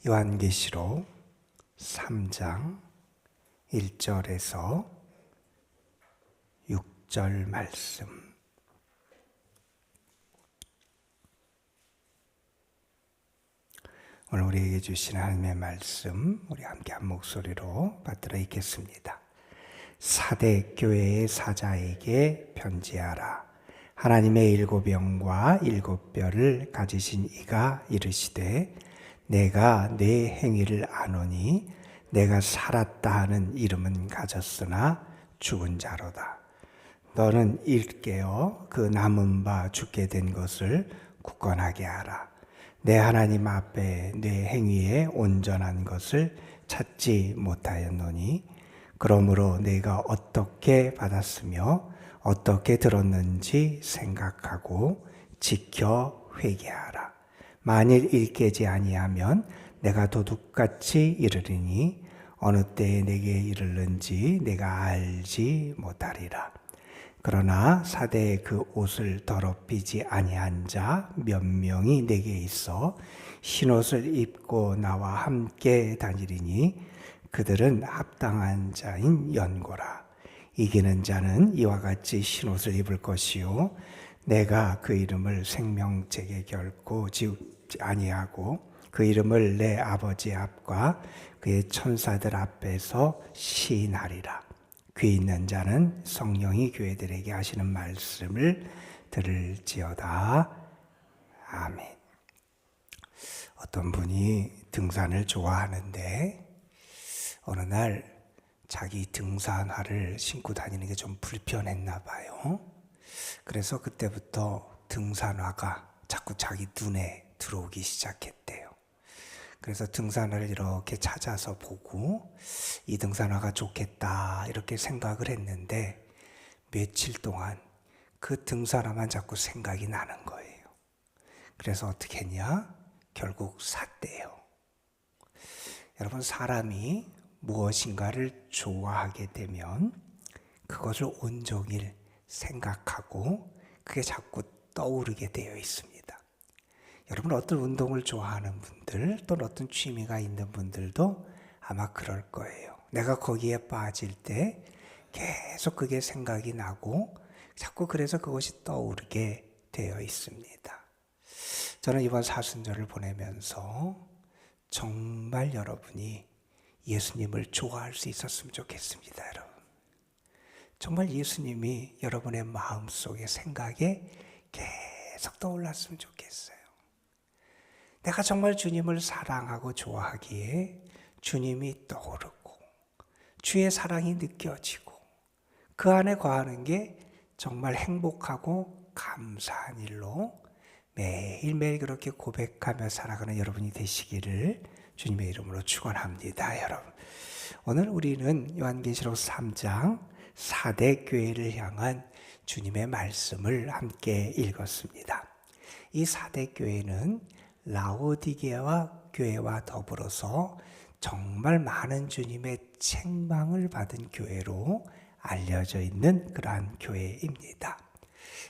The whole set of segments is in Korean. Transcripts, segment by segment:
요한계시록 3장 1절에서 6절 말씀. 오늘 우리에게 주신 하나님의 말씀, 우리 함께 한 목소리로 받들어 읽겠습니다. 사대 교회의 사자에게 편지하라. 하나님의 일곱 영과 일곱 뼈를 가지신 이가 이르시되, 내가 네 행위를 아노니 내가 살았다 하는 이름은 가졌으나 죽은 자로다. 너는 일깨어 그 남은 바 죽게 된 것을 굳건하게 하라. 내 하나님 앞에 내 행위에 온전한 것을 찾지 못하였노니, 그러므로 내가 어떻게 받았으며 어떻게 들었는지 생각하고 지켜 회개하라. 만일 일깨지 아니하면 내가 도둑같이 이르리니 어느 때에 내게 이르는지 내가 알지 못하리라. 그러나 사대의 그 옷을 더럽히지 아니한 자 몇 명이 내게 있어 흰옷을 입고 나와 함께 다니리니 그들은 합당한 자인 연고라. 이기는 자는 이와 같이 흰옷을 입을 것이요, 내가 그 이름을 생명책에 결코 지우지 아니하고 그 이름을 내 아버지 앞과 그의 천사들 앞에서 시인하리라. 귀 있는 자는 성령이 교회들에게 하시는 말씀을 들을지어다. 아멘. 어떤 분이 등산을 좋아하는데 어느 날 자기 등산화를 신고 다니는 게 좀 불편했나 봐요. 그래서 그때부터 등산화가 자꾸 자기 눈에 들어오기 시작했대요. 그래서 등산화를 이렇게 찾아서 보고 이 등산화가 좋겠다 이렇게 생각을 했는데 며칠 동안 그 등산화만 자꾸 생각이 나는 거예요. 그래서 어떻게 했냐? 결국 샀대요. 여러분, 사람이 무엇인가를 좋아하게 되면 그것을 온종일 생각하고 그게 자꾸 떠오르게 되어 있습니다. 여러분, 어떤 운동을 좋아하는 분들 또는 어떤 취미가 있는 분들도 아마 그럴 거예요. 내가 거기에 빠질 때 계속 그게 생각이 나고 자꾸 그래서 그것이 떠오르게 되어 있습니다. 저는 이번 사순절을 보내면서 정말 여러분이 예수님을 좋아할 수 있었으면 좋겠습니다. 여러분, 정말 예수님이 여러분의 마음속에 생각에 계속 떠올랐으면 좋겠어요. 내가 정말 주님을 사랑하고 좋아하기에 주님이 떠오르고 주의 사랑이 느껴지고 그 안에 거하는 게 정말 행복하고 감사한 일로 매일매일 그렇게 고백하며 살아가는 여러분이 되시기를 주님의 이름으로 축원합니다. 여러분, 오늘 우리는 요한계시록 3장 4대 교회를 향한 주님의 말씀을 함께 읽었습니다. 이 4대 교회는 라오디게아 교회와 더불어서 정말 많은 주님의 책망을 받은 교회로 알려져 있는 그러한 교회입니다.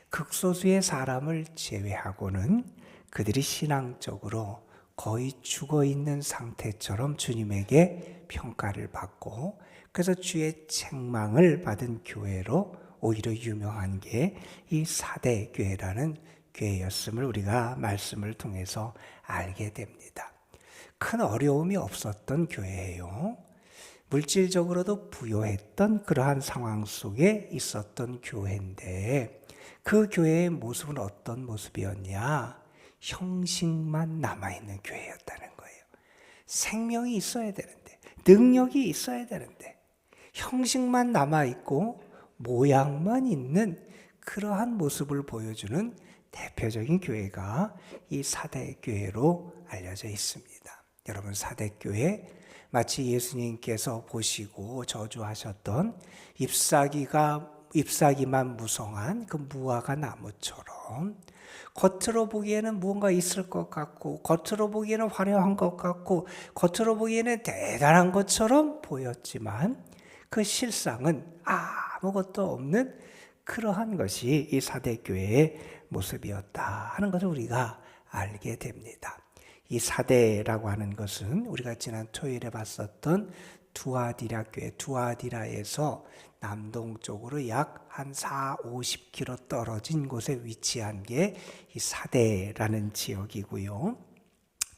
극소수의 사람을 제외하고는 그들이 신앙적으로 거의 죽어있는 상태처럼 주님에게 평가를 받고, 그래서 주의 책망을 받은 교회로 오히려 유명한 게 이 4대 교회라는 교회였음을 우리가 말씀을 통해서 알게 됩니다. 큰 어려움이 없었던 교회예요. 물질적으로도 부유했던 그러한 상황 속에 있었던 교회인데, 그 교회의 모습은 어떤 모습이었냐? 형식만 남아있는 교회였다는 거예요. 생명이 있어야 되는데, 능력이 있어야 되는데, 형식만 남아있고 모양만 있는 그러한 모습을 보여주는 대표적인 교회가 이 4대 교회로 알려져 있습니다. 여러분, 4대 교회 마치 예수님께서 보시고 저주하셨던 잎사귀만 무성한 그 무화과 나무처럼 겉으로 보기에는 무언가 있을 것 같고 겉으로 보기에는 화려한 것 같고 겉으로 보기에는 대단한 것처럼 보였지만 그 실상은 아무것도 없는 그러한 것이 이 4대 교회의 모습이었다 하는 것을 우리가 알게 됩니다. 이 사대라고 하는 것은 우리가 지난 토요일에 봤었던 두아디라 교회, 두아디라에서 남동쪽으로 약 한 40-50km 떨어진 곳에 위치한 게 이 사대라는 지역이고요.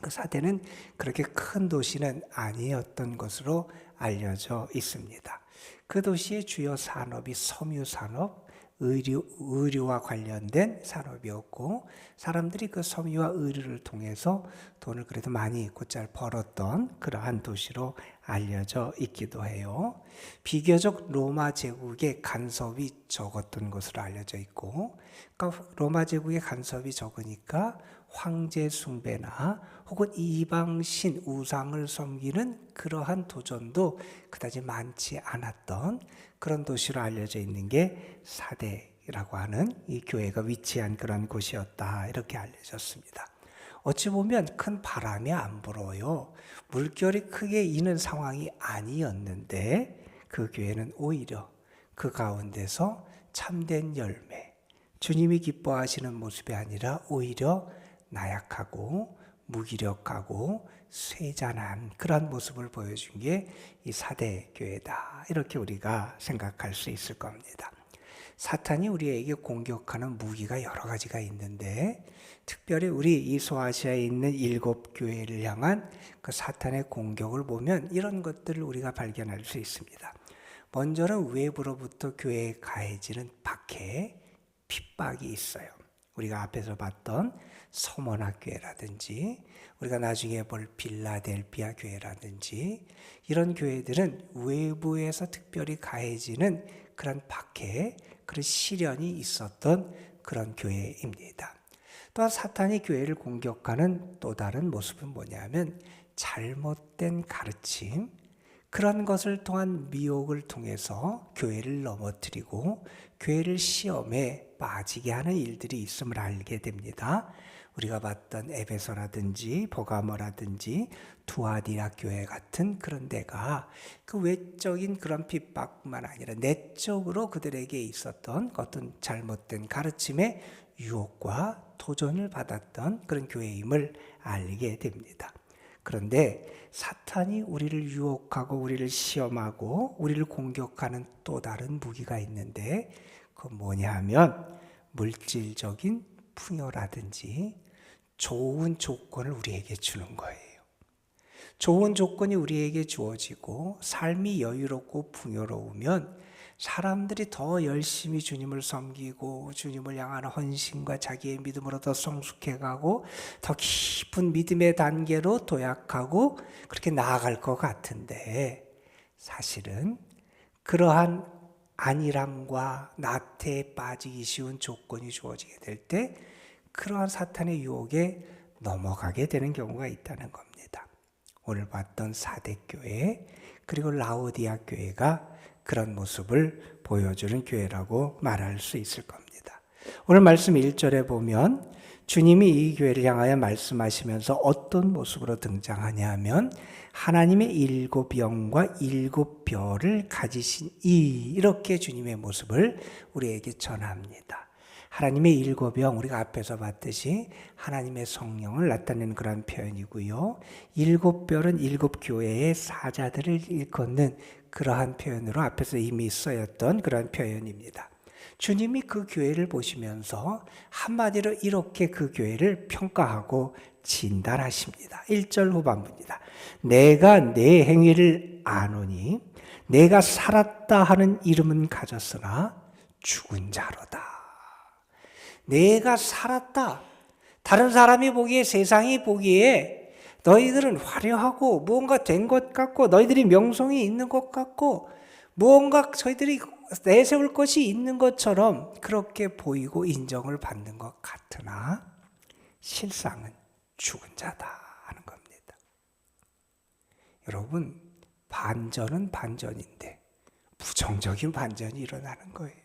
그 사대는 그렇게 큰 도시는 아니었던 것으로 알려져 있습니다. 그 도시의 주요 산업이 섬유 산업, 의류와 관련된 산업이었고, 사람들이 그 섬유와 의류를 통해서 돈을 그래도 많이 곧잘 벌었던 그러한 도시로 알려져 있기도 해요. 비교적 로마 제국의 간섭이 적었던 것으로 알려져 있고, 그러니까 로마 제국의 간섭이 적으니까 황제 숭배나 혹은 이방신 우상을 섬기는 그러한 도전도 그다지 많지 않았던 그런 도시로 알려져 있는 게 사대라고 하는 이 교회가 위치한 그런 곳이었다, 이렇게 알려졌습니다. 어찌 보면 큰 바람이 안 불어요. 물결이 크게 이는 상황이 아니었는데 그 교회는 오히려 그 가운데서 참된 열매, 주님이 기뻐하시는 모습이 아니라 오히려 나약하고 무기력하고 쇠잔한 그런 모습을 보여준 게 이 사대 교회다, 이렇게 우리가 생각할 수 있을 겁니다. 사탄이 우리에게 공격하는 무기가 여러 가지가 있는데, 특별히 우리 이 소아시아에 있는 7교회를 향한 그 사탄의 공격을 보면 이런 것들을 우리가 발견할 수 있습니다. 먼저는 외부로부터 교회에 가해지는 박해, 핍박이 있어요. 우리가 앞에서 봤던 서머나교회라든지 우리가 나중에 볼 빌라델비아 교회라든지 이런 교회들은 외부에서 특별히 가해지는 그런 박해, 그런 시련이 있었던 그런 교회입니다. 또한 사탄이 교회를 공격하는 또 다른 모습은 뭐냐면 잘못된 가르침, 그런 것을 통한 미혹을 통해서 교회를 넘어뜨리고 교회를 시험에 빠지게 하는 일들이 있음을 알게 됩니다. 우리가 봤던 에베소라든지 버가모라든지 두아디라 교회 같은 그런 데가 그 외적인 그런 핍박뿐만 아니라 내적으로 그들에게 있었던 어떤 잘못된 가르침의 유혹과 도전을 받았던 그런 교회임을 알게 됩니다. 그런데 사탄이 우리를 유혹하고 우리를 시험하고 우리를 공격하는 또 다른 무기가 있는데, 그건 뭐냐 하면 물질적인 풍요라든지 좋은 조건을 우리에게 주는 거예요. 좋은 조건이 우리에게 주어지고 삶이 여유롭고 풍요로우면 사람들이 더 열심히 주님을 섬기고 주님을 향한 헌신과 자기의 믿음으로 더 성숙해가고 더 깊은 믿음의 단계로 도약하고 그렇게 나아갈 것 같은데, 사실은 그러한 안일함과 나태에 빠지기 쉬운 조건이 주어지게 될 때 그러한 사탄의 유혹에 넘어가게 되는 경우가 있다는 겁니다. 오늘 봤던 사대교회 그리고 라오디아 교회가 그런 모습을 보여주는 교회라고 말할 수 있을 겁니다. 오늘 말씀 1절에 보면 주님이 이 교회를 향하여 말씀하시면서 어떤 모습으로 등장하냐 하면 하나님의 7 영과 7 별을 가지신 이렇게 주님의 모습을 우리에게 전합니다. 하나님의 7 영, 우리가 앞에서 봤듯이 하나님의 성령을 나타내는 그런 표현이고요. 7 별은 7 교회의 사자들을 일컫는 그러한 표현으로 앞에서 이미 쓰였던 그런 표현입니다. 주님이 그 교회를 보시면서 한마디로 이렇게 그 교회를 평가하고 진단하십니다. 1절 후반부입니다. 내가 내 행위를 아노니 내가 살았다 하는 이름은 가졌으나 죽은 자로다. 내가 살았다. 다른 사람이 보기에, 세상이 보기에 너희들은 화려하고 무언가 된 것 같고 너희들이 명성이 있는 것 같고 무언가 저희들이 내세울 것이 있는 것처럼 그렇게 보이고 인정을 받는 것 같으나 실상은 죽은 자다 하는 겁니다. 여러분, 반전은 반전인데 부정적인 반전이 일어나는 거예요.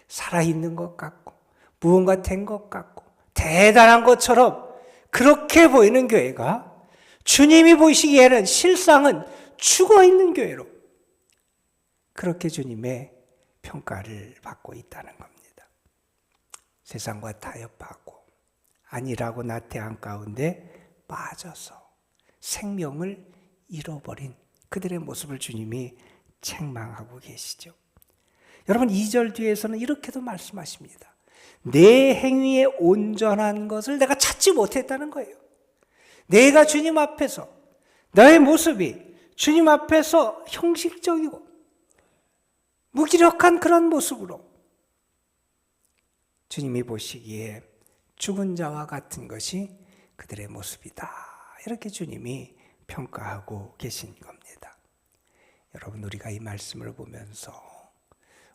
살아있는 것 같고 무언가 된 것 같고 대단한 것처럼 그렇게 보이는 교회가 주님이 보시기에는 실상은 죽어있는 교회로 그렇게 주님의 평가를 받고 있다는 겁니다. 세상과 타협하고 안일하고 나태한 가운데 빠져서 생명을 잃어버린 그들의 모습을 주님이 책망하고 계시죠. 여러분 2절 뒤에서는 이렇게도 말씀하십니다. 내 행위에 온전한 것을 내가 찾지 못했다는 거예요. 내가 주님 앞에서 나의 모습이 주님 앞에서 형식적이고 무기력한 그런 모습으로 주님이 보시기에 죽은 자와 같은 것이 그들의 모습이다. 이렇게 주님이 평가하고 계신 겁니다. 여러분 우리가 이 말씀을 보면서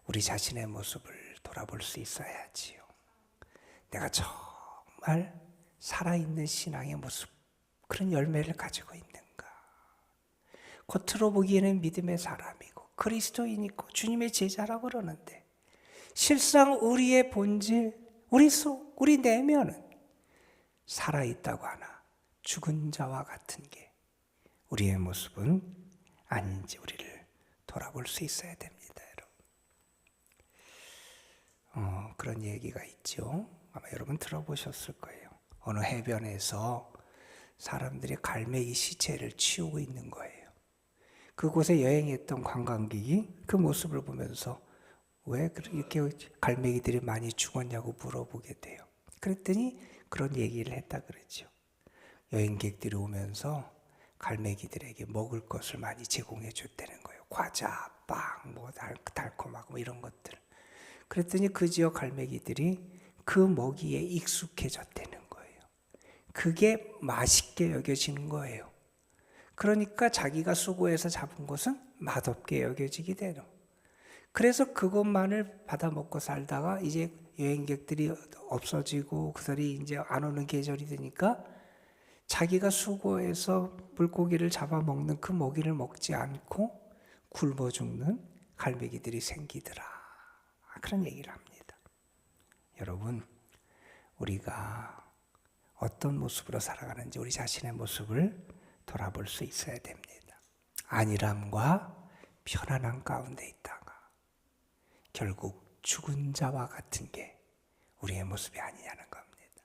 우리 자신의 모습을 돌아볼 수 있어야지요. 내가 정말 살아있는 신앙의 모습, 그런 열매를 가지고 있는가? 겉으로 보기에는 믿음의 사람이고 그리스도인이고 주님의 제자라고 그러는데 실상 우리의 본질, 우리 속, 우리 내면은 살아있다고 하나 죽은 자와 같은 게 우리의 모습은 아닌지 우리를 돌아볼 수 있어야 됩니다. 여러분. 그런 얘기가 있죠. 아마 여러분 들어보셨을 거예요. 어느 해변에서 사람들이 갈매기 시체를 치우고 있는 거예요. 그곳에 여행했던 관광객이 그 모습을 보면서 왜 이렇게 갈매기들이 많이 죽었냐고 물어보게 돼요. 그랬더니 그런 얘기를 했다 그러죠. 여행객들이 오면서 갈매기들에게 먹을 것을 많이 제공해 줬다는 거예요. 과자, 빵, 달콤하고 이런 것들. 그랬더니 그 지역 갈매기들이 그 먹이에 익숙해졌다는 거예요. 그게 맛있게 여겨지는 거예요. 그러니까 자기가 수고해서 잡은 것은 맛없게 여겨지게 되는. 그래서 그것만을 받아 먹고 살다가 이제 여행객들이 없어지고 그들이 이제 안 오는 계절이 되니까 자기가 수고해서 물고기를 잡아먹는 그 먹이를 먹지 않고 굶어 죽는 갈매기들이 생기더라. 그런 얘기를 합니다. 여러분, 우리가 어떤 모습으로 살아가는지 우리 자신의 모습을 돌아볼 수 있어야 됩니다. 안일함과 편안함 가운데 있다가 결국 죽은 자와 같은 게 우리의 모습이 아니냐는 겁니다.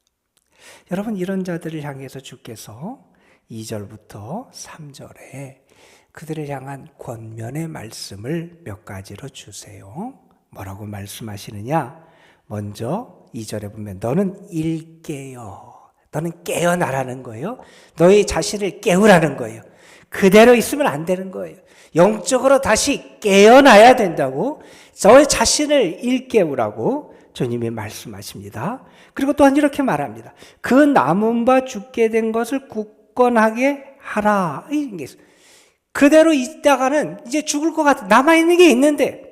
여러분 이런 자들을 향해서 주께서 2절부터 3절에 그들을 향한 권면의 말씀을 몇 가지로 주세요. 뭐라고 말씀하시느냐? 먼저 2절에 보면 너는 일깨어. 너는 깨어나라는 거예요. 너의 자신을 깨우라는 거예요. 그대로 있으면 안 되는 거예요. 영적으로 다시 깨어나야 된다고 너의 자신을 일깨우라고 주님이 말씀하십니다. 그리고 또한 이렇게 말합니다. 그 남은 바 죽게 된 것을 굳건하게 하라. 그대로 있다가는 이제 죽을 것 같아. 남아있는 게 있는데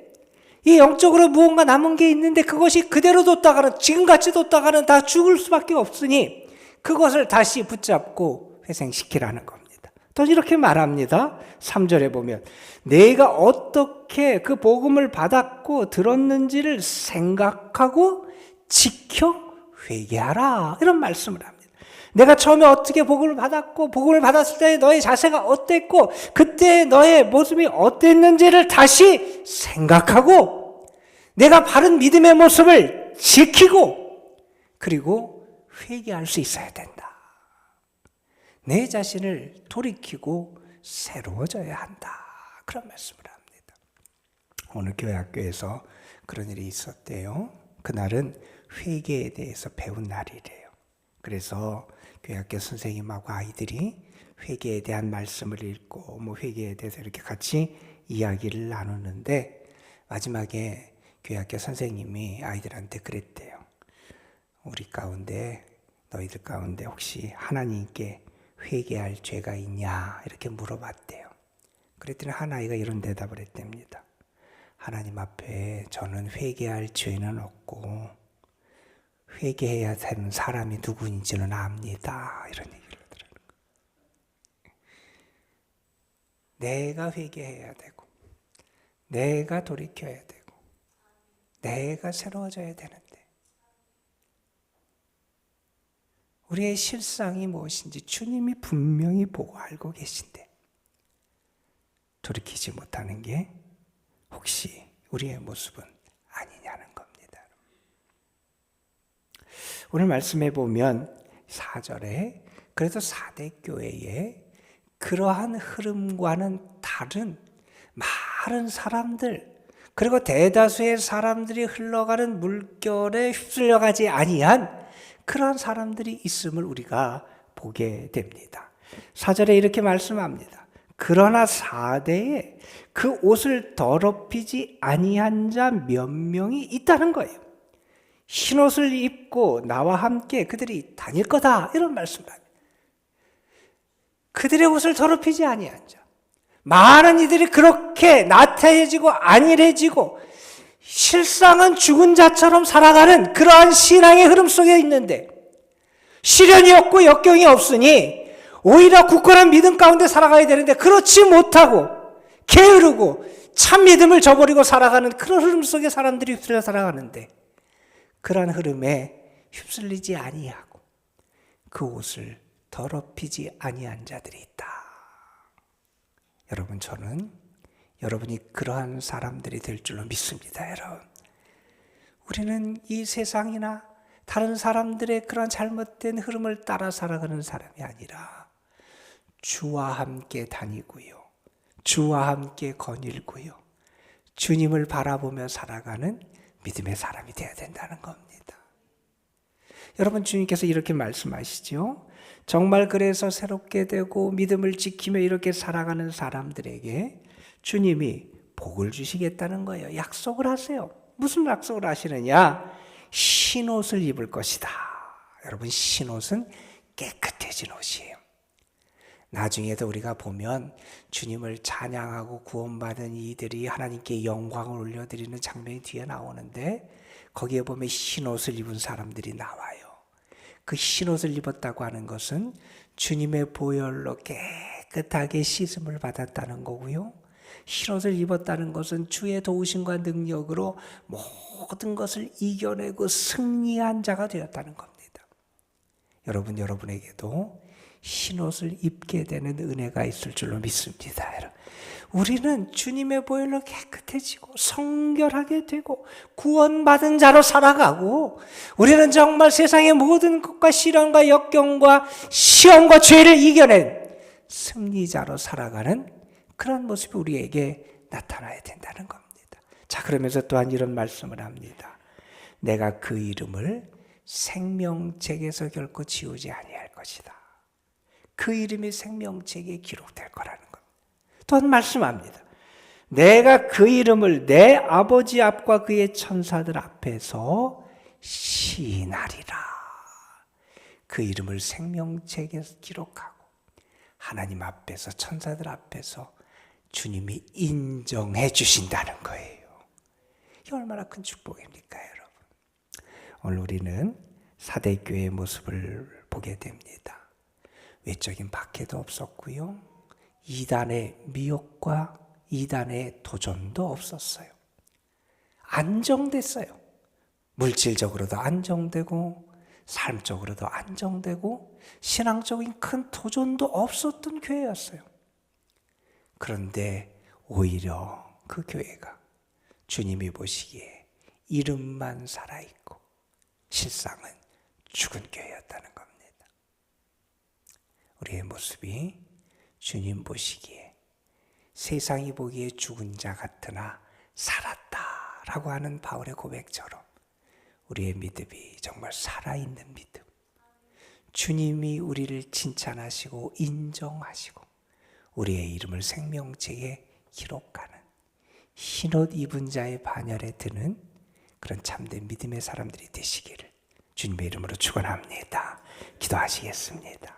이 영적으로 무언가 남은 게 있는데 그것이 그대로 뒀다가는 지금같이 뒀다가는 다 죽을 수밖에 없으니 그것을 다시 붙잡고 회생시키라는 겁니다. 또 이렇게 말합니다. 3절에 보면 내가 어떻게 그 복음을 받았고 들었는지를 생각하고 지켜 회개하라. 이런 말씀을 합니다. 내가 처음에 어떻게 복음을 받았고 복음을 받았을 때 너의 자세가 어땠고 그때 너의 모습이 어땠는지를 다시 생각하고 내가 바른 믿음의 모습을 지키고 그리고 회개할 수 있어야 된다. 내 자신을 돌이키고 새로워져야 한다. 그런 말씀을 합니다. 오늘 교회학교에서 그런 일이 있었대요. 그날은 회개에 대해서 배운 날이래요. 그래서 교회학교 선생님하고 아이들이 회개에 대한 말씀을 읽고 회개에 대해서 이렇게 같이 이야기를 나누는데 마지막에 교회학교 선생님이 아이들한테 그랬대요. 우리 가운데 너희들 가운데 혹시 하나님께 회개할 죄가 있냐 이렇게 물어봤대요. 그랬더니 한 아이가 이런 대답을 했답니다. 하나님 앞에 저는 회개할 죄는 없고 회개해야 되는 사람이 누구인지는 압니다. 이런 얘기를 하더라고요. 내가 회개해야 되고 내가 돌이켜야 되고 내가 새로워져야 되는데 우리의 실상이 무엇인지 주님이 분명히 보고 알고 계신데 돌이키지 못하는 게 혹시 우리의 모습은 아니냐는 겁니다. 오늘 말씀해 보면 4절에 그래도 4대 교회에 그러한 흐름과는 다른 많은 사람들, 그리고 대다수의 사람들이 흘러가는 물결에 휩쓸려가지 아니한 그러한 사람들이 있음을 우리가 보게 됩니다. 4절에 이렇게 말씀합니다. 그러나 4대에 그 옷을 더럽히지 아니한 자 몇 명이 있다는 거예요. 흰옷을 입고 나와 함께 그들이 다닐 거다, 이런 말씀을 합니다. 그들의 옷을 더럽히지 아니한 자, 많은 이들이 그렇게 나태해지고 안일해지고 실상은 죽은 자처럼 살아가는 그러한 신앙의 흐름 속에 있는데, 시련이 없고 역경이 없으니 오히려 굳건한 믿음 가운데 살아가야 되는데 그렇지 못하고 게으르고 참 믿음을 저버리고 살아가는 그런 흐름 속에 사람들이 휩쓸려 살아가는데, 그러한 흐름에 휩쓸리지 아니하고 그 옷을 더럽히지 아니한 자들이 있다. 여러분, 저는 여러분이 그러한 사람들이 될 줄로 믿습니다. 여러분, 우리는 이 세상이나 다른 사람들의 그런 잘못된 흐름을 따라 살아가는 사람이 아니라 주와 함께 다니고요, 주와 함께 거닐고요, 주님을 바라보며 살아가는 믿음의 사람이 되어야 된다는 겁니다. 여러분, 주님께서 이렇게 말씀하시죠. 정말 그래서 새롭게 되고 믿음을 지키며 이렇게 살아가는 사람들에게 주님이 복을 주시겠다는 거예요. 약속을 하세요. 무슨 약속을 하시느냐? 흰옷을 입을 것이다. 여러분, 흰옷은 깨끗해진 옷이에요. 나중에도 우리가 보면 주님을 찬양하고 구원받은 이들이 하나님께 영광을 올려드리는 장면이 뒤에 나오는데, 거기에 보면 흰옷을 입은 사람들이 나와요. 그 흰옷을 입었다고 하는 것은 주님의 보혈로 깨끗하게 씻음을 받았다는 거고요, 흰옷을 입었다는 것은 주의 도우심과 능력으로 모든 것을 이겨내고 승리한 자가 되었다는 겁니다. 여러분, 여러분에게도 흰옷을 입게 되는 은혜가 있을 줄로 믿습니다. 우리는 주님의 보혈로 깨끗해지고 성결하게 되고 구원받은 자로 살아가고, 우리는 정말 세상의 모든 것과 시련과 역경과 시험과 죄를 이겨낸 승리자로 살아가는 그런 모습이 우리에게 나타나야 된다는 겁니다. 자, 그러면서 또한 이런 말씀을 합니다. 내가 그 이름을 생명책에서 결코 지우지 아니할 것이다. 그 이름이 생명책에 기록될 거라는 겁니다. 또한 말씀합니다. 내가 그 이름을 내 아버지 앞과 그의 천사들 앞에서 시인하리라. 그 이름을 생명책에 기록하고 하나님 앞에서, 천사들 앞에서 주님이 인정해 주신다는 거예요. 이게 얼마나 큰 축복입니까, 여러분? 오늘 우리는 4대 교회의 모습을 보게 됩니다. 외적인 박해도 없었고요, 이단의 미혹과 이단의 도전도 없었어요. 안정됐어요. 물질적으로도 안정되고 삶적으로도 안정되고 신앙적인 큰 도전도 없었던 교회였어요. 그런데 오히려 그 교회가 주님이 보시기에 이름만 살아있고 실상은 죽은 교회였다는 겁니다. 우리의 모습이 주님 보시기에 세상이 보기에 죽은 자 같으나 살았다라고 하는 바울의 고백처럼 우리의 믿음이 정말 살아있는 믿음, 주님이 우리를 칭찬하시고 인정하시고 우리의 이름을 생명책에 기록하는 흰옷 입은 자의 반열에 드는 그런 참된 믿음의 사람들이 되시기를 주님의 이름으로 축원합니다. 기도하시겠습니다.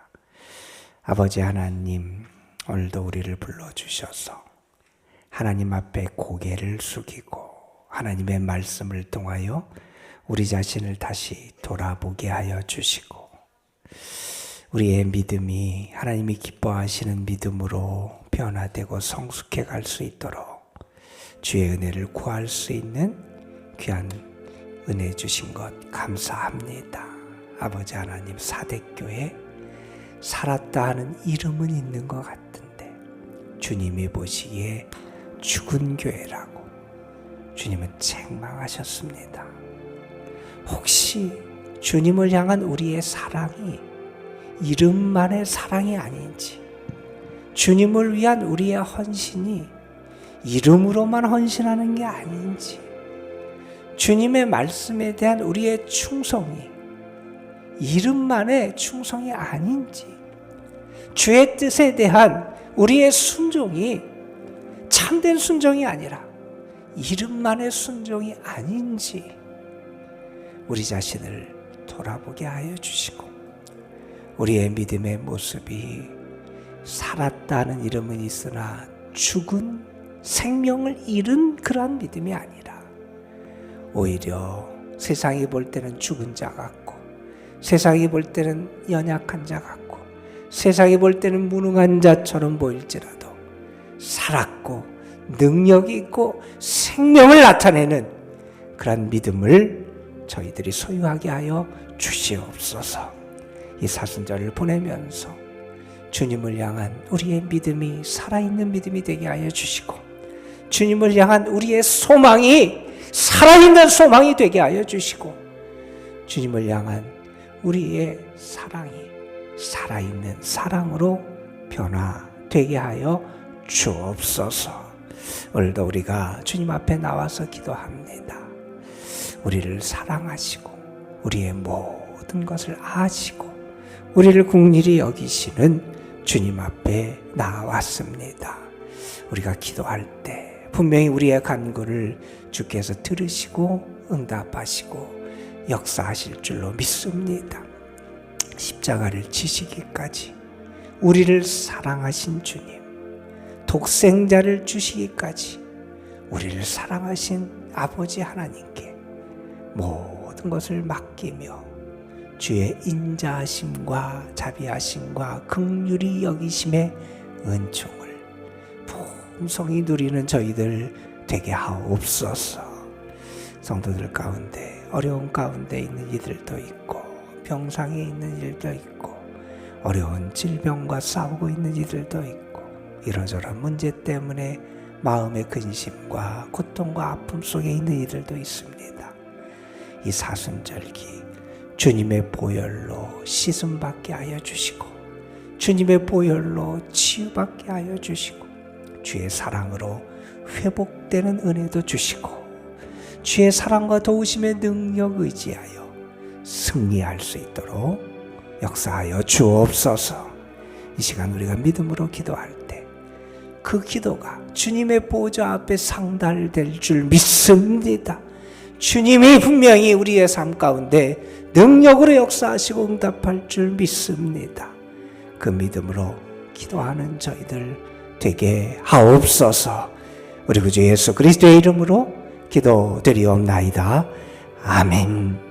아버지 하나님, 오늘도 우리를 불러주셔서 하나님 앞에 고개를 숙이고 하나님의 말씀을 통하여 우리 자신을 다시 돌아보게 하여 주시고, 우리의 믿음이 하나님이 기뻐하시는 믿음으로 변화되고 성숙해 갈 수 있도록 주의 은혜를 구할 수 있는 귀한 은혜 주신 것 감사합니다. 아버지 하나님, 4대 교회 살았다 하는 이름은 있는 것 같은데 주님이 보시기에 죽은 교회라고 주님은 책망하셨습니다. 혹시 주님을 향한 우리의 사랑이 이름만의 사랑이 아닌지, 주님을 위한 우리의 헌신이 이름으로만 헌신하는 게 아닌지, 주님의 말씀에 대한 우리의 충성이 이름만의 충성이 아닌지, 주의 뜻에 대한 우리의 순종이 참된 순종이 아니라 이름만의 순종이 아닌지 우리 자신을 돌아보게 하여 주시고, 우리의 믿음의 모습이 살았다는 이름은 있으나 죽은 생명을 잃은 그러한 믿음이 아니라 오히려 세상이 볼 때는 죽은 자 같고, 세상이 볼 때는 연약한 자 같고, 세상이 볼 때는 무능한 자처럼 보일지라도 살았고 능력이 있고 생명을 나타내는 그런 믿음을 저희들이 소유하게 하여 주시옵소서. 이 사순절을 보내면서 주님을 향한 우리의 믿음이 살아있는 믿음이 되게 하여 주시고, 주님을 향한 우리의 소망이 살아있는 소망이 되게 하여 주시고, 주님을 향한 우리의 사랑이 살아있는 사랑으로 변화되게 하여 주옵소서. 오늘도 우리가 주님 앞에 나와서 기도합니다. 우리를 사랑하시고 우리의 모든 것을 아시고 우리를 긍휼히 여기시는 주님 앞에 나왔습니다. 우리가 기도할 때 분명히 우리의 간구를 주께서 들으시고 응답하시고 역사하실 줄로 믿습니다. 십자가를 지시기까지 우리를 사랑하신 주님, 독생자를 주시기까지 우리를 사랑하신 아버지 하나님께 모든 것을 맡기며 주의 인자하심과 자비하심과 긍휼히 여기심의 은총을 풍성히 누리는 저희들 되게 하옵소서. 성도들 가운데 어려운 가운데 있는 이들도 있고, 병상에 있는 이들도 있고, 어려운 질병과 싸우고 있는 이들도 있고, 이러저런 문제 때문에 마음의 근심과 고통과 아픔 속에 있는 이들도 있습니다. 이 사순절기 주님의 보혈로 씻음받게 하여 주시고, 주님의 보혈로 치유받게 하여 주시고, 주의 사랑으로 회복되는 은혜도 주시고, 주의 사랑과 도우심의 능력 의지하여 승리할 수 있도록 역사하여 주옵소서. 이 시간 우리가 믿음으로 기도할 때 그 기도가 주님의 보좌 앞에 상달될 줄 믿습니다. 주님이 분명히 우리의 삶 가운데 능력으로 역사하시고 응답할 줄 믿습니다. 그 믿음으로 기도하는 저희들 되게 하옵소서. 우리 구주 예수 그리스도의 이름으로 기도드리옵나이다. 아멘.